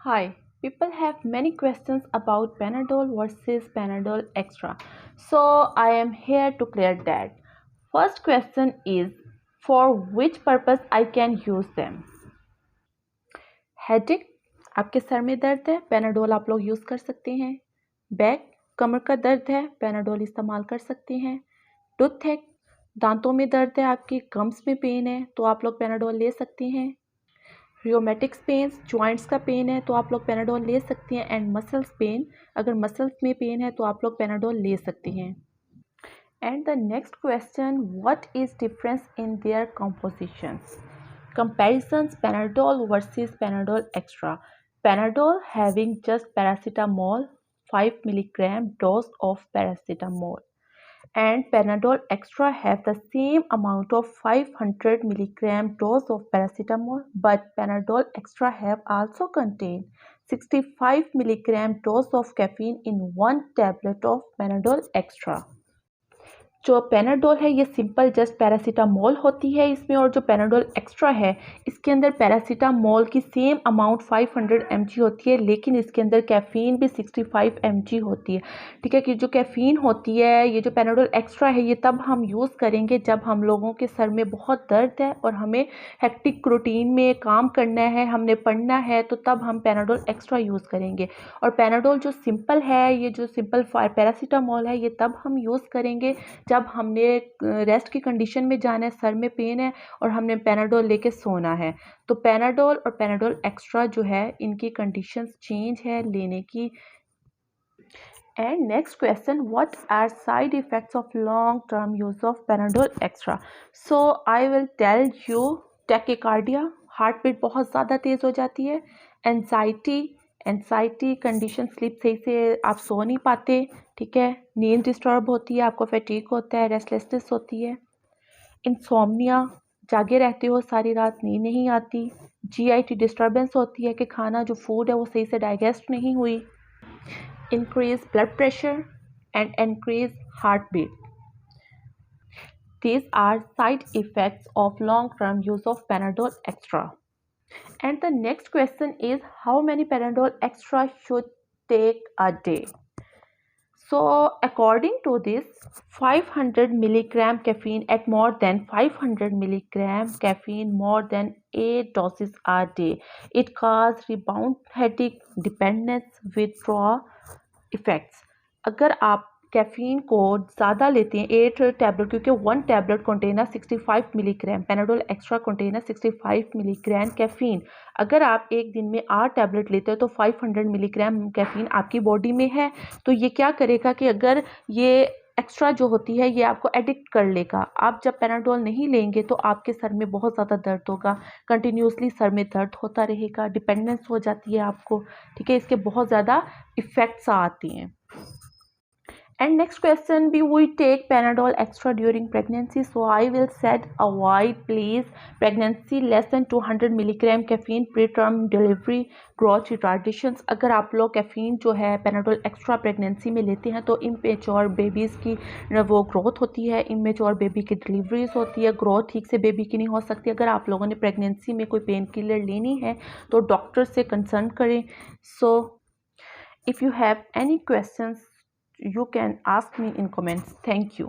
Hi, people have many questions about Panadol versus Panadol Extra. So I am here to clear that. First question is for which purpose I can use them? Headache, आपके sir में दर्द है, Panadol आप लोग use कर सकते हैं। Back, कमर का दर्द है, पैनाडोल इस्तेमाल कर सकते हैं। टूथेक, दांतों में दर्द है, आपकी गम्स में पेन है तो आप लोग पैनाडोल ले सकते हैं। रियोमेटिक्स पेन्स, जॉइंट्स का पेन है तो आप लोग पैनाडोल ले सकते हैं। एंड मसल्स पेन, अगर मसल्स में पेन है तो आप लोग पैनाडोल ले सकते हैं। And the next question, what is difference in their compositions? Comparisons Panadol versus Panadol Extra. Panadol having just paracetamol 5 milligram dose of paracetamol, and Panadol Extra have the same amount of 500 milligram dose of paracetamol, but Panadol Extra have also contain 65 milligram dose of caffeine in one tablet of Panadol Extra. जो Panadol है ये simple just paracetamol होती है इसमें, और जो Panadol extra है इसके अंदर पैरासीटामोल की सेम अमाउंट 500 mg होती है, लेकिन इसके अंदर कैफ़ीन भी 65 mg होती है। ठीक है, कि जो कैफ़ीन होती है, ये जो पैनाडोल एक्स्ट्रा है ये तब हम यूज़ करेंगे जब हम लोगों के सर में बहुत दर्द है और हमें हेक्टिक रूटीन में काम करना है, हमने पढ़ना है, तो तब हम पैनाडोल एक्स्ट्रा यूज़ करेंगे। और पैनाडोल जो सिंपल है, ये जो सिंपल पैरासीटामोल है, ये तब हम यूज़ करेंगे जब हमने रेस्ट की कंडीशन में जाना है, सर में पेन है और हमने पैनाडोल लेके सोना है। तो पैनाडोल और पैनाडोल एक्स्ट्रा जो है इनकी कंडीशंस चेंज है लेने की। And next question, what are side effects of long term use of Panadol extra? So I will tell you, tachycardia, heart beat बहुत ज़्यादा तेज़ हो जाती है। एंजाइटी कंडीशन, स्लीप सही से आप सो नहीं पाते। ठीक है, नींद डिस्टर्ब होती है, आपको फैटीग होता है, रेस्टलेसनेस होती है। इंसोम्निया, जागे रहते हो सारी रात, नींद नहीं आती। जीआईटी डिस्टर्बेंस होती है कि खाना जो फूड है वो सही से डाइजेस्ट नहीं हुई। Increase blood pressure and increase heart beat. These are side effects of long-term use of Panadol Extra. And the next question is, how many Panadol Extra should take a day? So according to this, 500 milligram caffeine at more than 500 milligram caffeine more than 8 doses a day. It causes rebound headache, dependence, withdrawal effects. अगर आप caffeine को ज़्यादा लेते हैं, 8 tablet, क्योंकि 1 tablet container 65 milligram, Panadol extra container 65 milligram caffeine. अगर आप एक दिन में 8 टैबलेट लेते हो तो 500 मिलीग्राम कैफ़ीन आपकी बॉडी में है। तो ये क्या करेगा कि अगर ये एक्स्ट्रा जो होती है ये आपको एडिक्ट कर लेगा। आप जब पैनाडोल नहीं लेंगे तो आपके सर में बहुत ज़्यादा दर्द होगा, कंटिन्यूसली सर में दर्द होता रहेगा, डिपेंडेंस हो जाती है आपको। ठीक है, इसके बहुत ज़्यादा इफ़ेक्ट्स आती हैं। And next question be, we take Panadol Extra during pregnancy. So I will said avoid please pregnancy less than 200 milligram caffeine, preterm delivery, growth retardations. अगर आप लोग कैफ़ीन जो है Panadol Extra प्रेगनेंसी में लेते हैं तो इमेच्योर बेबीज़ की वो ग्रोथ होती है, इमेच्योर बेबी की डिलीवरीज होती है, ग्रोथ ठीक से बेबी की नहीं हो सकती। अगर आप लोगों ने प्रेगनेंसी में कोई पेन किलर लेनी है तो डॉक्टर से कंसल्ट करें। So if you have any questions, you can ask me in comments. Thank you.